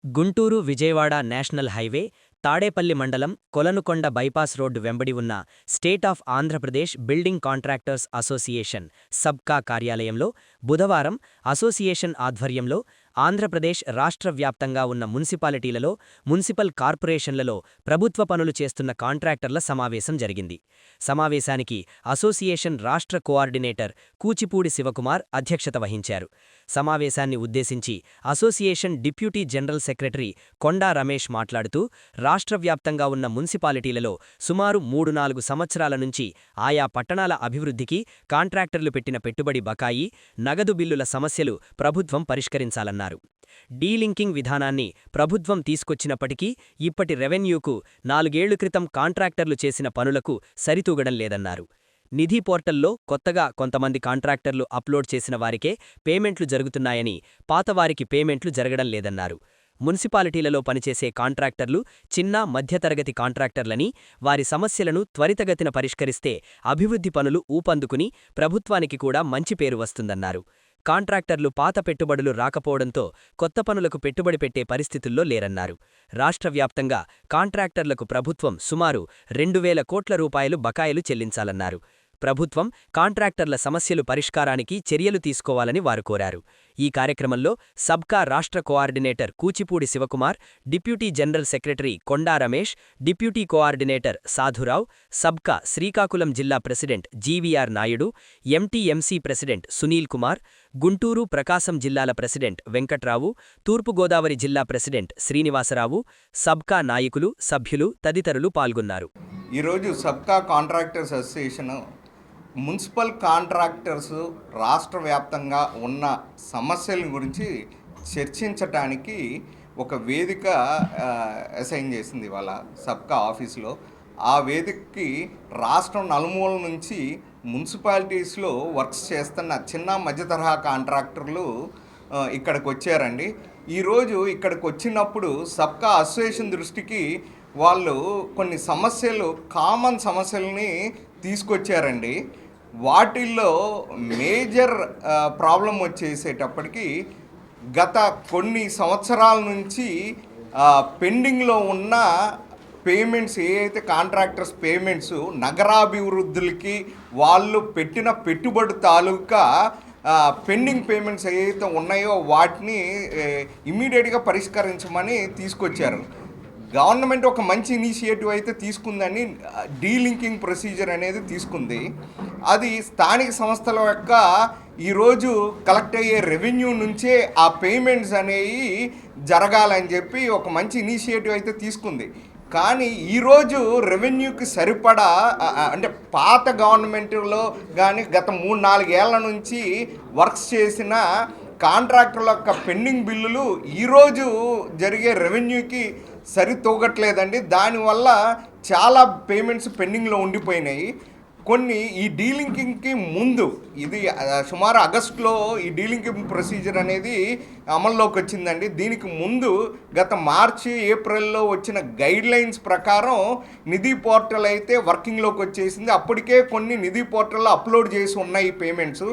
Guntur Vijayawada national highway Tadepalli మండలం Kolanukonda bypass road వెంబడి ఉన్న state of Andhra Pradesh building contractors association సబ్కా కార్యాలయంలో బుధవారం అసోసియేషన్ ఆధ్వర్యంలో ఆంధ్రప్రదేశ్ రాష్ట్ర వ్యాప్తంగా ఉన్న మున్సిపాలిటీలలో మున్సిపల్ కార్పొరేషన్లలో ప్రభుత్వ పనులు చేస్తున్న కాంట్రాక్టర్ల సమావేశం జరిగింది. సమావేశానికి అసోసియేషన్ రాష్ట్ర కోఆర్డినేటర్ కూచిపూడి శివకుమార్ అధ్యక్షత వహించారు. సమావేశాన్ని ఉద్దేశించి association deputy general secretary Konda Ramesh మాట్లాడుతూ రాష్ట్ర వ్యాప్తంగా ఉన్న మున్సిపాలిటీలలో సుమారు 3-4 సంవత్సరాల నుంచి ఆయా పట్టణాల అభివృద్ధికి కాంట్రాక్టర్లు పెట్టిన పెట్టుబడి బకాయి, నగదు బిల్లుల సమస్యలు ప్రభుత్వం పరిష్కరించాలన్నారు. డీలింకింగ్ విధానాన్ని ప్రభుత్వం తీసుకొచ్చినప్పటికీ ఇప్పటి రెవెన్యూకు 4 ఏళ్ల క్రితం కాంట్రాక్టర్లు చేసిన పనులకు సరితూగడం లేదన్నారు. నిధి పోర్టల్లో కొత్తగా కొంతమంది కాంట్రాక్టర్లు అప్లోడ్ చేసిన వారికే పేమెంట్లు జరుగుతున్నాయని, పాతవారికి పేమెంట్లు జరగడం లేదన్నారు. మున్సిపాలిటీలలో పనిచేసే కాంట్రాక్టర్లు చిన్న మధ్యతరగతి కాంట్రాక్టర్లని, వారి సమస్యలను త్వరితగతిన పరిష్కరిస్తే అభివృద్ధి పనులు ఊపందుకుని ప్రభుత్వానికి కూడా మంచి పేరు వస్తుందన్నారు. కాంట్రాక్టర్లు పాత పెట్టుబడులు రాకపోవడంతో కొత్త పనులకు పెట్టుబడి పెట్టే పరిస్థితుల్లో లేరన్నారు. రాష్ట్ర వ్యాప్తంగా కాంట్రాక్టర్లకు ప్రభుత్వం సుమారు 2,000 కోట్ల రూపాయలు బకాయిలు చెల్లించాలన్నారు. ప్రభుత్వం కాంట్రాక్టర్ల సమస్యలు పరిష్కారానికి చర్యలు తీసుకోవాలని వారు కోరారు. ఈ కార్యక్రమంలో సబ్కా రాష్ట్ర coordinator Kuchipudi Sivakumar, deputy general secretary Konda Ramesh, deputy coordinator Sadhurao, సబ్కా శ్రీకాకుళం జిల్లా president GVR Naidu, MTMC president Sunil Kumar, Guntur Prakasam జిల్లాల ప్రెసిడెంట్ వెంకట్రావు, తూర్పుగోదావరి జిల్లా ప్రెసిడెంట్ శ్రీనివాసరావు, సబ్కా నాయకులు, సభ్యులు తదితరులు పాల్గొన్నారు. ఈరోజు సబ్కా కాంట్రాక్టర్స్ అసోసియేషన్ మున్సిపల్ కాంట్రాక్టర్స్ రాష్ట్ర వ్యాప్తంగా ఉన్న సమస్యల గురించి చర్చించటానికి ఒక వేదిక అసైన్ చేసింది వాళ్ళ సబ్కా ఆఫీస్లో. ఆ వేదికకి రాష్ట్రం నలుమూల నుంచి మున్సిపాలిటీస్లో వర్క్స్ చేస్తున్న చిన్న మధ్య తరహా కాంట్రాక్టర్లు ఇక్కడికి వచ్చారండి. ఈరోజు ఇక్కడికి వచ్చినప్పుడు సబ్కా అసోసియేషన్ దృష్టికి వాళ్ళు కొన్ని సమస్యలు, కామన్ సమస్యల్ని తీసుకొచ్చారండి. వాటిల్లో మేజర్ ప్రాబ్లం వచ్చేసేటప్పటికి గత కొన్ని సంవత్సరాల నుంచి పెండింగ్లో ఉన్న పేమెంట్స్, ఏవైతే కాంట్రాక్టర్స్ పేమెంట్స్ నగరాభివృద్ధులకి వాళ్ళు పెట్టిన పెట్టుబడి తాలూకా పెండింగ్ పేమెంట్స్ ఏవైతే ఉన్నాయో వాటిని ఇమ్మీడియట్గా పరిష్కరించమని తీసుకొచ్చారు. గవర్నమెంట్ ఒక మంచి ఇనిషియేటివ్ అయితే తీసుకుందని డీలింకింగ్ ప్రొసీజర్ అనేది తీసుకుంది. అది స్థానిక సంస్థల యొక్క ఈరోజు కలెక్ట్ అయ్యే రెవెన్యూ నుంచే ఆ పేమెంట్స్ అనేవి జరగాలని చెప్పి ఒక మంచి ఇనిషియేటివ్ అయితే తీసుకుంది. కానీ ఈరోజు రెవెన్యూకి సరిపడా, అంటే పాత గవర్నమెంట్లో కానీ గత 3-4 ఏళ్ల నుంచి వర్క్స్ చేసిన కాంట్రాక్టర్ల యొక్క పెండింగ్ బిల్లులు ఈరోజు జరిగే రెవెన్యూకి సరితూగట్లేదండి. దానివల్ల చాలా పేమెంట్స్ పెండింగ్లో ఉండిపోయినాయి. కొన్ని ఈ డీలింకింగ్కి ముందు, ఇది సుమారు ఆగస్టులో ఈ డీలింకింగ్ ప్రొసీజర్ అనేది అమల్లోకి వచ్చిందండి. దీనికి ముందు గత మార్చి, ఏప్రిల్లో వచ్చిన గైడ్లైన్స్ ప్రకారం నిధి పోర్టల్ అయితే వర్కింగ్లోకి వచ్చేసింది. అప్పటికే కొన్ని నిధి పోర్టల్లో అప్లోడ్ చేసి ఉన్నాయి పేమెంట్స్.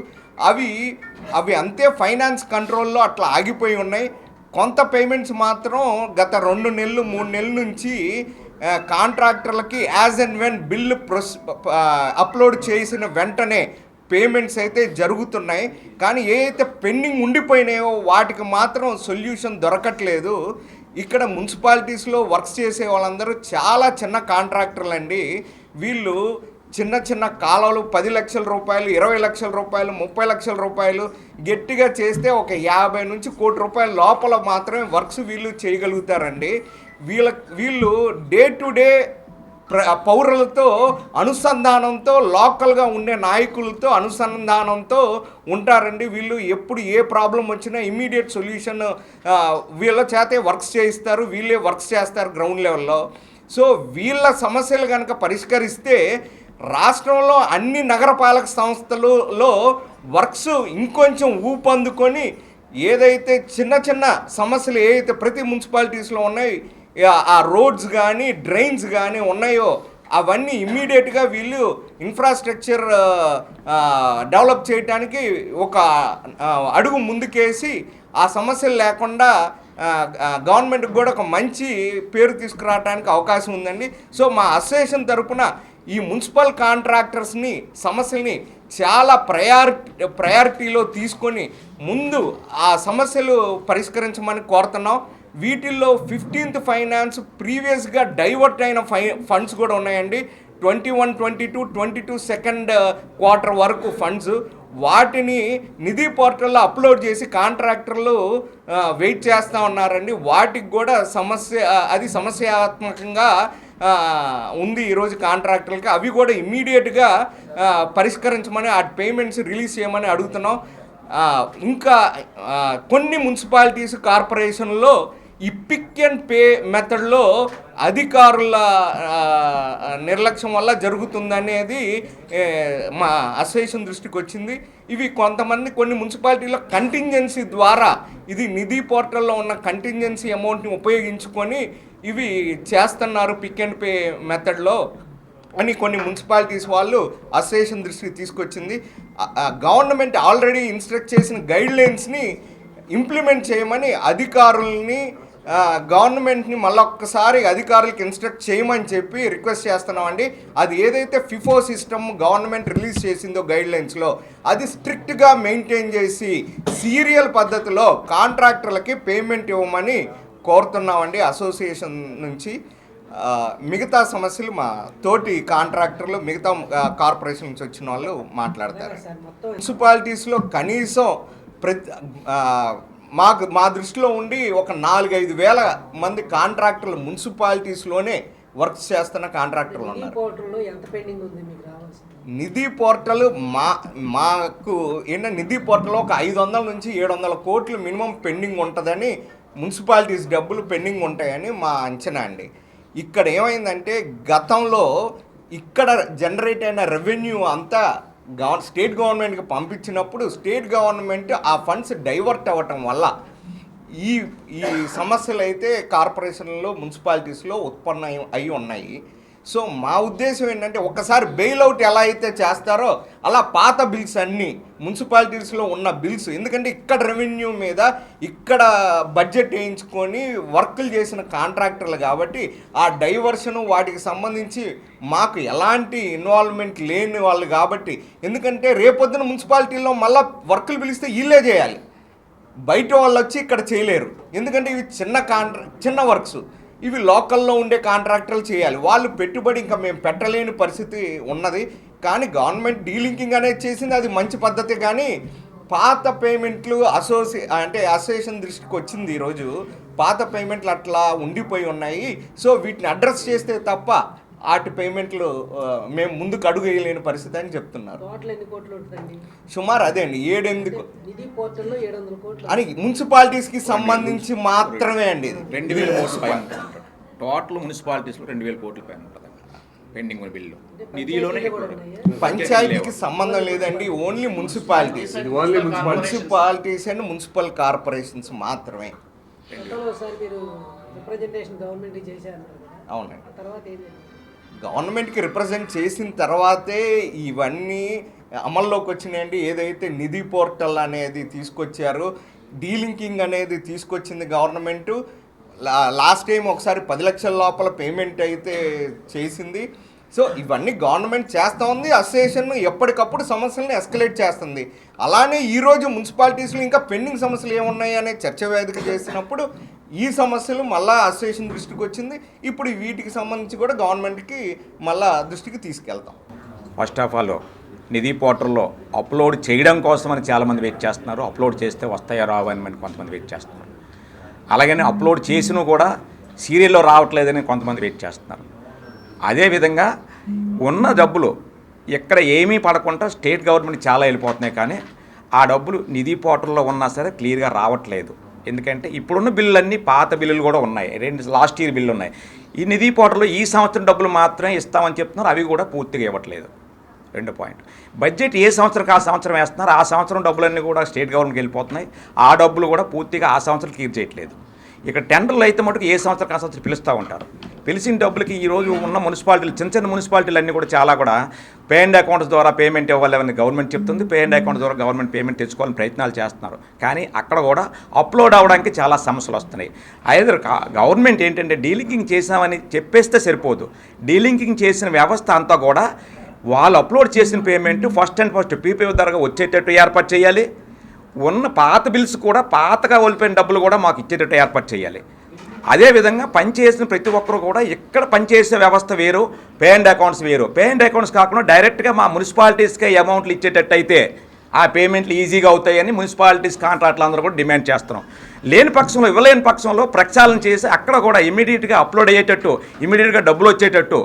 అవి అంతే ఫైనాన్స్ కంట్రోల్లో అట్లా ఆగిపోయి ఉన్నాయి. కొంత పేమెంట్స్ మాత్రం గత 2 నెలలు 3 నెలల నుంచి కాంట్రాక్టర్లకి as and when bill upload చేసిన వెంటనే పేమెంట్స్ అయితే జరుగుతున్నాయి. కానీ ఏదైతే పెండింగ్ ఉండిపోయినాయో వాటికి మాత్రం సొల్యూషన్ దొరకట్లేదు. ఇక్కడ మున్సిపాలిటీస్లో వర్క్స్ చేసే వాళ్ళందరూ చాలా చిన్న కాంట్రాక్టర్లు అండి. వీళ్ళు చిన్న చిన్న కాలువలు 10 లక్షల రూపాయలు, 20 లక్షల రూపాయలు, 30 లక్షల రూపాయలు గట్టిగా చేస్తే ఒక 50 నుంచి 1 కోటి రూపాయల లోపల మాత్రమే వర్క్స్ వీళ్ళు చేయగలుగుతారండి. వీళ్ళు డే టు డే పౌరులతో అనుసంధానంతో, లోకల్గా ఉండే నాయకులతో అనుసంధానంతో ఉంటారండి. వీళ్ళు ఎప్పుడు ఏ ప్రాబ్లం వచ్చినా ఇమ్మీడియట్ సొల్యూషన్ వీళ్ళ చేతే వర్క్స్ చేయిస్తారు, వీళ్ళే వర్క్స్ చేస్తారు గ్రౌండ్ లెవెల్లో. సో వీళ్ళ సమస్యలు కనుక పరిష్కరిస్తే రాష్ట్రంలో అన్ని నగరపాలక సంస్థలలో వర్క్స్ ఇంకొంచెం ఊపందుకొని ఏదైతే చిన్న చిన్న సమస్యలు ఏదైతే ప్రతి మున్సిపాలిటీస్లో ఉన్నాయి, ఆ రోడ్స్ కానీ డ్రైన్స్ కానీ ఉన్నాయో అవన్నీ ఇమ్మీడియట్గా వీళ్ళు ఇన్ఫ్రాస్ట్రక్చర్ డెవలప్ చేయడానికి ఒక అడుగు ముందుకేసి ఆ సమస్యలు లేకుండా గవర్నమెంట్కి కూడా ఒక మంచి పేరు తీసుకురావడానికి అవకాశం ఉందండి. సో మా అసోసియేషన్ తరపున ఈ మున్సిపల్ కాంట్రాక్టర్స్ని సమస్యల్ని చాలా ప్రయారిటీలో తీసుకొని ముందు ఆ సమస్యలు పరిష్కరించమని కోరుతున్నాం. వీటిల్లో 15th ఫైనాన్స్ ప్రీవియస్గా డైవర్ట్ అయిన ఫండ్స్ కూడా ఉన్నాయండి. 21-22 సెకండ్ క్వార్టర్ వరకు ఫండ్స్, వాటిని నిధి పోర్టల్లో అప్లోడ్ చేసి కాంట్రాక్టర్లు వెయిట్ చేస్తూ ఉన్నారండి. వాటికి కూడా సమస్యాత్మకంగా ఉంది ఈరోజు కాంట్రాక్టర్లకి. అవి కూడా ఇమ్మీడియట్గా పరిష్కరించమని, ఆ పేమెంట్స్ రిలీజ్ చేయమని అడుగుతున్నాం. ఇంకా కొన్ని మున్సిపాలిటీస్ కార్పొరేషన్లో ఈ పిక్ అండ్ పే మెథడ్లో అధికారుల నిర్లక్ష్యం వల్ల జరుగుతుందనేది మా అసోసియేషన్ దృష్టికి వచ్చింది. ఇవి కొన్ని మున్సిపాలిటీలో కంటింజెన్సీ ద్వారా, ఇది నిధి పోర్టల్లో ఉన్న కంటింజెన్సీ అమౌంట్ని ఉపయోగించుకొని ఇవి చేస్తున్నారు పిక్ అండ్ పే మెథడ్లో అని కొన్ని మున్సిపాలిటీస్ వాళ్ళు అసోసియేషన్ దృష్టికి తీసుకొచ్చింది. గవర్నమెంట్ ఆల్రెడీ ఇన్స్ట్రక్ట్ చేసిన గైడ్లైన్స్ని ఇంప్లిమెంట్ చేయమని అధికారుల్ని, గవర్నమెంట్ని మళ్ళొక్కసారి అధికారులకి ఇన్స్ట్రక్ట్ చేయమని చెప్పి రిక్వెస్ట్ చేస్తున్నామండి. అది ఏదైతే ఫిఫో సిస్టమ్ గవర్నమెంట్ రిలీజ్ చేసిందో గైడ్లైన్స్లో, అది స్ట్రిక్ట్గా మెయింటైన్ చేసి సీరియల్ పద్ధతిలో కాంట్రాక్టర్లకి పేమెంట్ ఇవ్వమని కోరుతున్నామండి అసోసియేషన్ నుంచి. మిగతా సమస్యలు మా తోటి కాంట్రాక్టర్లు, మిగతా కార్పొరేషన్ నుంచి వచ్చిన వాళ్ళు మాట్లాడతారు. మున్సిపాలిటీస్లో కనీసం మా దృష్టిలో ఉండి ఒక 4-5 వేల మంది కాంట్రాక్టర్లు మున్సిపాలిటీస్లోనే వర్క్స్ చేస్తున్న కాంట్రాక్టర్లు ఉన్నారు. నిధి పోర్టల్ మాకు ఏంటంటే నిధి పోర్టల్ ఒక 500 నుంచి 700 కోట్లు మినిమం పెండింగ్ ఉంటుందని, మున్సిపాలిటీస్ డబ్బులు పెండింగ్ ఉంటాయని మా అంచనా అండి. ఇక్కడ ఏమైందంటే గతంలో ఇక్కడ జనరేట్ అయిన రెవెన్యూ అంతా స్టేట్ గవర్నమెంట్కి పంపించినప్పుడు స్టేట్ గవర్నమెంట్ ఆ ఫండ్స్ డైవర్ట్ అవ్వటం వల్ల ఈ సమస్యలు అయితే కార్పొరేషన్లో, మున్సిపాలిటీస్లో ఉత్పన్నం అయి ఉన్నాయి. సో మా ఉద్దేశం ఏంటంటే ఒకసారి బెయిల్అవుట్ ఎలా అయితే చేస్తారో అలా పాత బిల్స్ అన్నీ మున్సిపాలిటీస్లో ఉన్న బిల్స్, ఎందుకంటే ఇక్కడ రెవెన్యూ మీద ఇక్కడ బడ్జెట్ వేయించుకొని వర్కులు చేసిన కాంట్రాక్టర్లు కాబట్టి ఆ డైవర్షను వాటికి సంబంధించి మాకు ఎలాంటి ఇన్వాల్వ్మెంట్ లేని వాళ్ళు కాబట్టి, ఎందుకంటే రేపొద్దున మున్సిపాలిటీలో మళ్ళీ వర్కులు పిలిస్తే వీళ్ళే చేయాలి, బయట వాళ్ళు వచ్చి ఇక్కడ చేయలేరు. ఎందుకంటే ఇవి చిన్న వర్క్స్, ఇవి లోకల్లో ఉండే కాంట్రాక్టర్లు చేయాలి. వాళ్ళు పెట్టుబడి ఇంకా మేము పెట్టలేని పరిస్థితి ఉన్నది. కానీ గవర్నమెంట్ డీలింకింగ్ అనేది చేసింది, అది మంచి పద్ధతి. కానీ పాత పేమెంట్లు అసోసియేషన్ దృష్టికి వచ్చింది ఈరోజు, పాత పేమెంట్లు అట్లా ఉండిపోయి ఉన్నాయి. సో వీటిని అడ్రస్ చేస్తే తప్ప వాటి పేమెంట్లు మేము ముందుకు అడుగు వేయలేని పరిస్థితి అని చెప్తున్నారు. సుమారు అదే అండి 7-8 అని మున్సిపాలిటీస్కి సంబంధించి మాత్రమే అండి. 2000 కోట్ల పైన టోటల్ మున్సిపాలిటీస్లో 2000 కోట్ల పైన ఉంటుంది పెండింగ్ బిల్లు. నిధిలోనే పంచాయతీకి సంబంధం లేదండి, only municipalities and municipal corporations మాత్రమే. అవునండి, గవర్నమెంట్కి రిప్రజెంట్ చేసిన తర్వాతే ఇవన్నీ అమల్లోకి వచ్చినాయండి. ఏదైతే నిధి పోర్టల్ అనేది తీసుకొచ్చారో, డీలింకింగ్ అనేది తీసుకొచ్చింది గవర్నమెంటు. లాస్ట్ టైం ఒకసారి 10 లక్షల లోపల పేమెంట్ అయితే చేసింది. సో ఇవన్నీ గవర్నమెంట్ చేస్తూ ఉంది. అసోసియేషన్ ఎప్పటికప్పుడు సమస్యలను ఎస్కలేట్ చేస్తుంది. అలానే ఈరోజు మున్సిపాలిటీస్లో ఇంకా పెండింగ్ సమస్యలు ఏమున్నాయి అనే చర్చ వేదిక చేసినప్పుడు ఈ సమస్యలు మళ్ళీ అసోసియేషన్ దృష్టికి వచ్చింది. ఇప్పుడు వీటికి సంబంధించి కూడా గవర్నమెంట్కి మళ్ళీ దృష్టికి తీసుకెళ్తాం. ఫస్ట్ ఆఫ్ ఆల్ నిధి పోర్టల్లో అప్లోడ్ చేయడం కోసమని చాలామంది వెయిట్ చేస్తున్నారు. అప్లోడ్ చేస్తే వస్తాయో రావని కొంతమంది వెయిట్ చేస్తున్నారు. అలాగని అప్లోడ్ చేసినా కూడా సీరియల్లో రావట్లేదని కొంతమంది వెయిట్ చేస్తున్నారు. అదేవిధంగా ఉన్న డబ్బులు ఎక్కడ ఏమీ పడకుండా స్టేట్ గవర్నమెంట్ చాలా వెళ్ళిపోతున్నాయి. కానీ ఆ డబ్బులు నిధి పోర్టల్లో ఉన్నా సరే క్లియర్గా రావట్లేదు. ఎందుకంటే ఇప్పుడున్న బిల్లులన్నీ పాత బిల్లులు కూడా ఉన్నాయి, లాస్ట్ ఇయర్ బిల్లు ఉన్నాయి. ఈ నిధి పోర్టల్లో ఈ సంవత్సరం డబ్బులు మాత్రమే ఇస్తామని చెప్తున్నారు, అవి కూడా పూర్తిగా ఇవ్వట్లేదు. 2 పాయింట్. బడ్జెట్ ఏ సంవత్సరంకి ఆ సంవత్సరం వేస్తున్నారు, ఆ సంవత్సరం డబ్బులన్నీ కూడా స్టేట్ గవర్నమెంట్కి వెళ్ళిపోతున్నాయి. ఆ డబ్బులు కూడా పూర్తిగా ఆ సంవత్సరం క్లియర్ చేయట్లేదు. ఇక్కడ టెండర్లు అయితే మటుకు ఏ సంవత్సరం ఆ సంవత్సరం పిలుస్తూ ఉంటారు. పిలిచిన డబ్బులకి ఈరోజు ఉన్న మున్సిపాలిటీలు చిన్న చిన్న మున్సిపాలిటీలు అన్నీ కూడా చాలా కూడా పే అండ్ అకౌంట్స్ ద్వారా పేమెంట్ ఇవ్వాలని గవర్నమెంట్ చెప్తుంది. పే అండ్ అకౌంట్స్ ద్వారా గవర్నమెంట్ పేమెంట్ తెచ్చుకోవాలని ప్రయత్నాలు చేస్తున్నారు. కానీ అక్కడ కూడా అప్లోడ్ అవ్వడానికి చాలా సమస్యలు వస్తున్నాయి. ఐదర్ గవర్నమెంట్ ఏంటంటే డీలింకింగ్ చేసామని చెప్పేస్తే సరిపోదు. డీలింకింగ్ చేసిన వ్యవస్థ అంతా కూడా వాళ్ళు అప్లోడ్ చేసిన పేమెంట్ ఫస్ట్ పీపీ ద్వారా వచ్చేటట్టు ఏర్పాటు చేయాలి. ఉన్న పాత బిల్స్ కూడా పాతగా వెళ్ళిపోయిన డబ్బులు కూడా మాకు ఇచ్చేటట్టు ఏర్పాటు చేయాలి. అదేవిధంగా పనిచేసిన ప్రతి ఒక్కరు కూడా ఇక్కడ పనిచేసే వ్యవస్థ వేరు, పే అండ్ అకౌంట్స్ వేరు. పే అండ్ అకౌంట్స్ కాకుండా డైరెక్ట్గా మా మున్సిపాలిటీస్కే అమౌంట్లు ఇచ్చేటట్టు అయితే ఆ పేమెంట్లు ఈజీగా అవుతాయని మున్సిపాలిటీస్ కాంట్రాక్ట్లు అందరూ కూడా డిమాండ్ చేస్తున్నాం. లేని పక్షంలో ఇవ్వలేని పక్షంలో ప్రక్షాళన చేసి అక్కడ కూడా ఇమీడియట్గా అప్లోడ్ అయ్యేటట్టు, ఇమీడియట్గా డబ్బులు వచ్చేటట్టు,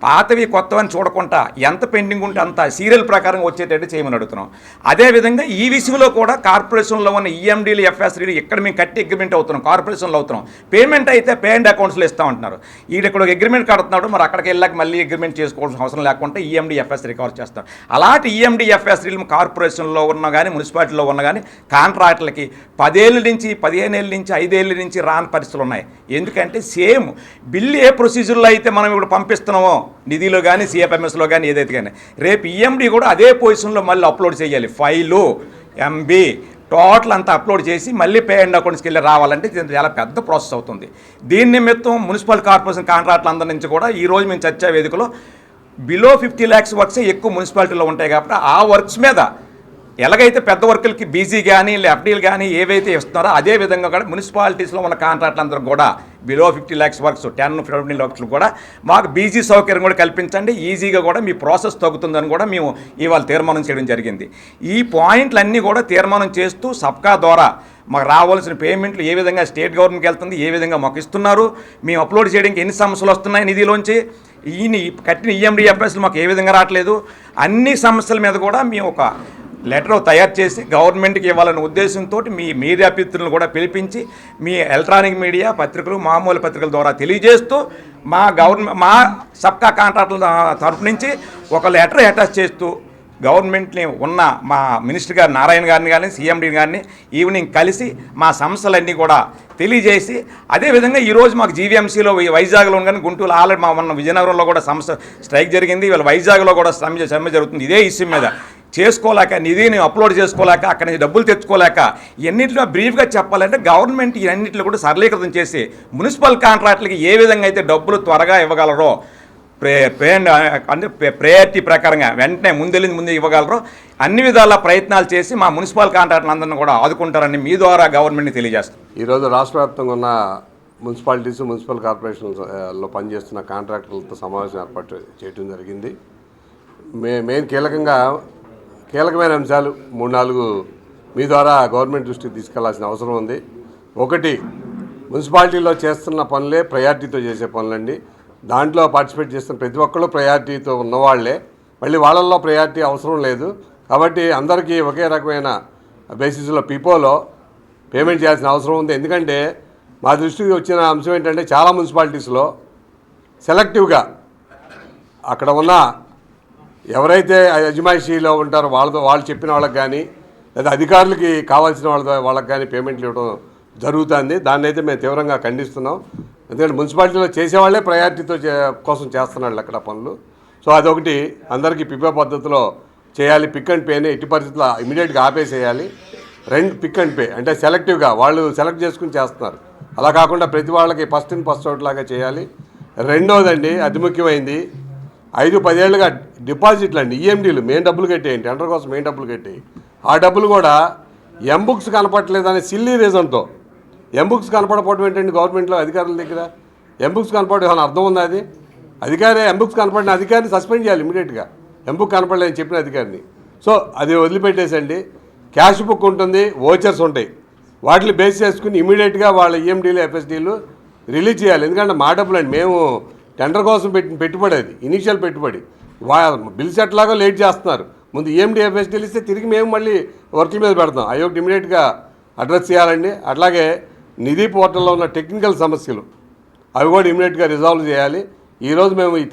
పాతవి కొత్తవని చూడకుండా ఎంత పెండింగ్ ఉంటే అంత సీరియల్ ప్రకారం వచ్చేటట్టు చేయమని అడుగుతున్నాం. అదేవిధంగా ఈ విషయంలో కూడా కార్పొరేషన్లో ఉన్న ఈఎండీలు ఎఫ్ఎస్డీలు ఇక్కడ మేము కట్టి అగ్రిమెంట్ అవుతున్నాం, కార్పొరేషన్లో అవుతున్నాం. పేమెంట్ అయితే పే అండ్ అకౌంట్స్లో ఇస్తామంటున్నారు. ఈడు ఇక్కడ అగ్రిమెంట్ కడుతున్నాడు, మరి అక్కడికి వెళ్ళాక మళ్ళీ అగ్రిమెంట్ చేసుకోవాల్సిన అవసరం లేకుండా ఈఎండీ ఎఫ్ఎస్ రికవర్ చేస్తారు. అలాంటి ఈఎండీ ఎఫ్ఎస్డీలు కార్పొరేషన్లో ఉన్న కానీ మున్సిపాలిటీలో ఉన్న కానీ కాంట్రాక్టులకి 10 ఏళ్ళ నుంచి 15 ఏళ్ళ నుంచి 5 ఏళ్ళ నుంచి రాని పరిస్థితులు ఉన్నాయి. ఎందుకంటే సేమ్ బిల్లు ఏ ప్రొసీజర్లో అయితే మనం ఇప్పుడు పంపిస్తున్నామో నిధిలో కానీ సిఎఫ్ఎంఎస్లో కానీ ఏదైతే కానీ రేపు ఈఎండీ కూడా అదే పొజిషన్లో మళ్ళీ అప్లోడ్ చేయాలి. ఫైలు ఎంబీ టోటల్ అంతా అప్లోడ్ చేసి మళ్ళీ పే అండ్ అకౌంట్స్కి వెళ్ళి రావాలంటే ఇది చాలా పెద్ద ప్రాసెస్ అవుతుంది. దీని నిమిత్తం మున్సిపల్ కార్పొరేషన్ కాంట్రాక్టులు అందరి నుంచి కూడా ఈరోజు మేము చర్చా వేదికలో బిలో 50 lakhs వర్క్సే ఎక్కువ మున్సిపాలిటీలో ఉంటాయి కాబట్టి ఆ వర్క్స్ మీద ఎలాగైతే పెద్ద వర్కులకి బీజీ కానీ ఎఫ్డీలు కానీ ఏవైతే ఇస్తున్నారో అదే విధంగా కూడా మున్సిపాలిటీస్లో ఉన్న కాంట్రాక్టులు అందరూ కూడా బిలో 50 lakhs వర్క్స్ 10-15 lakhs కూడా మాకు బీజీ సౌకర్యం కూడా కల్పించండి, ఈజీగా కూడా మీ ప్రాసెస్ తగ్గుతుందని కూడా మేము ఇవాళ తీర్మానం చేయడం జరిగింది. ఈ పాయింట్లన్నీ కూడా తీర్మానం చేస్తూ సబ్కా ద్వారా మాకు రావాల్సిన పేమెంట్లు ఏ విధంగా స్టేట్ గవర్నమెంట్కి వెళ్తుంది, ఏ విధంగా మాకు ఇస్తున్నారు, మేము అప్లోడ్ చేయడానికి ఎన్ని సమస్యలు వస్తున్నాయి నిధిలోంచి, ఈయన కట్టిన ఈఎండీ ఎఫ్ఎస్లు మాకు ఏ విధంగా రావట్లేదు, అన్ని సమస్యల మీద కూడా మేము ఒక లెటర్ తయారు చేసి గవర్నమెంట్కి ఇవ్వాలనే ఉద్దేశంతో మీ మీడియా మిత్రులను కూడా పిలిపించి మీ ఎలక్ట్రానిక్ మీడియా పత్రికలు మామూలు పత్రికల ద్వారా తెలియజేస్తూ మా సబ్కా కాంట్రాక్టుల తరఫు నుంచి ఒక లెటర్ అటాచ్ చేస్తూ గవర్నమెంట్ని ఉన్న మా మినిస్టర్ గారు నారాయణ గారిని కానీ సీఎండీ గారిని ఈవినింగ్ కలిసి మా సమస్యలన్నీ కూడా తెలియజేసి అదేవిధంగా ఈరోజు మాకు జీవీఎంసీలో వైజాగ్లో కానీ గుంటూరు ఆల్రెడీ మా ఉన్న విజయనగరంలో కూడా సమస్య స్ట్రైక్ జరిగింది, ఇవాళ వైజాగ్లో కూడా సమ్మె జరుగుతుంది. ఇదే ఇష్యూ మీద చేసుకోలేక నిధిని అప్లోడ్ చేసుకోలేక అక్కడి నుంచి డబ్బులు తెచ్చుకోలేక ఇవన్నింటిలో బ్రీఫ్గా చెప్పాలంటే గవర్నమెంట్ ఇవన్నింటిలో కూడా సరళీకృతం చేసి మున్సిపల్ కాంట్రాక్టులకి ఏ విధంగా అయితే డబ్బులు త్వరగా ఇవ్వగలరో ప్రయారిటీ ప్రకారంగా వెంటనే ముందు ఇవ్వగలరో అన్ని విధాల ప్రయత్నాలు చేసి మా మున్సిపల్ కాంట్రాక్టులందరినీ కూడా ఆదుకుంటారని మీ ద్వారా గవర్నమెంట్ని తెలియజేస్తాం. ఈరోజు రాష్ట్ర వ్యాప్తంగా ఉన్న మున్సిపాలిటీస్ మున్సిపల్ కార్పొరేషన్లో పనిచేస్తున్న కాంట్రాక్టర్లతో సమావేశం ఏర్పాటు చేయడం జరిగింది. మెయిన్ కీలకమైన అంశాలు 3-4 మీ ద్వారా గవర్నమెంట్ దృష్టికి తీసుకెళ్లాల్సిన అవసరం ఉంది. ఒకటి, మున్సిపాలిటీలో చేస్తున్న పనులే ప్రయారిటీతో చేసే పనులండి. దాంట్లో పార్టిసిపేట్ చేస్తున్న ప్రతి ఒక్కళ్ళు ప్రయారిటీతో ఉన్నవాళ్లే, మళ్ళీ వాళ్ళల్లో ప్రయారిటీ అవసరం లేదు. కాబట్టి అందరికీ ఒకే రకమైన బేసిస్లో పీపోలో పేమెంట్ చేయాల్సిన అవసరం ఉంది. ఎందుకంటే మా దృష్టికి వచ్చిన అంశం ఏంటంటే చాలా మున్సిపాలిటీస్లో సెలెక్టివ్గా అక్కడ ఉన్న ఎవరైతే అజమాయిషీలో ఉంటారో వాళ్ళు చెప్పిన వాళ్ళకి కానీ లేదా అధికారులకి కావాల్సిన వాళ్ళకి కానీ పేమెంట్లు ఇవ్వడం జరుగుతుంది. దాన్ని అయితే మేము తీవ్రంగా ఖండిస్తున్నాం. ఎందుకంటే మున్సిపాలిటీలో చేసేవాళ్ళే ప్రయారిటీతో కోసం చేస్తున్నాళ్ళు అక్కడ పనులు. సో అదొకటి అందరికీ పిపే పద్ధతిలో చేయాలి. పిక్ అండ్ పేని ఎట్టి పరిస్థితుల్లో ఇమీడియట్గా ఆపేసేయాలి. పిక్ అండ్ పే అంటే సెలెక్టివ్గా వాళ్ళు సెలెక్ట్ చేసుకుని చేస్తున్నారు. అలా కాకుండా ప్రతి వాళ్ళకి ఫస్ట్ ఇన్ ఫస్ట్ అవుట్ లాగా చేయాలి. రెండోదండి, అతి ముఖ్యమైనది, 5-10 ఏళ్ళుగా డిపాజిట్లు అండి, ఈఎండీలు మెయిన్ డబ్బులు కట్టేయండి, టెండర్ కోసం మెయిన్ డబ్బులు కట్టేయి. ఆ డబ్బులు కూడా ఎంబుక్స్ కనపడట్లేదు అనే సిల్లీ రీజన్తో ఎంబుక్స్ కనపడకపోవడం ఏంటండి గవర్నమెంట్లో అధికారుల దగ్గర? ఎంబుక్స్ కనపడడం ఏమైనా అర్థం ఉందా? అది అధికారి ఎంబుక్స్ కనపడిన అధికారిని సస్పెండ్ చేయాలి ఇమీడియట్గా, ఎంబుక్ కనపడలేదని చెప్పిన అధికారిని. సో అది వదిలిపెట్టేసండి. క్యాష్ బుక్ ఉంటుంది, ఓచర్స్ ఉంటాయి, వాటిని బేస్ చేసుకుని ఇమీడియట్గా వాళ్ళ ఈఎండీలు ఎఫ్ఎస్డీలు రిలీజ్ చేయాలి. ఎందుకంటే మా డబ్బులు అండి, మేము టెండర్ కోసం పెట్టిన పెట్టుబడి, అది ఇనీషియల్ పెట్టుబడి. బిల్స్ ఎట్లాగో లేట్ చేస్తున్నారు. ముందు ఈఎండీ ఎఫ్ఎస్డీలు ఇస్తే తిరిగి మేము మళ్ళీ వర్క్ల మీద పెడతాం. అవి ఒకటి ఇమీడియట్గా అడ్రస్ చేయాలండి. అట్లాగే నిధి పోర్టల్లో ఉన్న టెక్నికల్ సమస్యలు అవి కూడా ఇమీడియట్గా రిజాల్వ్ చేయాలి. ఈరోజు మేము ఈ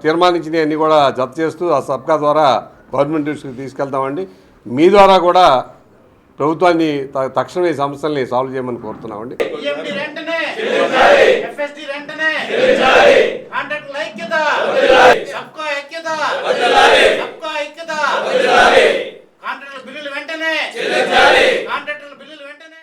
తీర్మానించినవన్నీ కూడా జత చేస్తూ ఆ సబ్కా ద్వారా గవర్నమెంట్ దృష్టికి తీసుకెళ్తామండి. మీ ద్వారా కూడా ప్రభుత్వాన్ని తక్షణమే ఈ సమస్యల్ని సాల్వ్ చేయమని కోరుతున్నామండి. ఈఎండి రెంటనే ఎఫ్ఎస్డి రెంటనే కాంట్రాక్టుల ఐక్యత సబ్కా ఐక్యత సబ్కా ఐక్యత కాంట్రాక్టుల బిల్లులు వెంటనే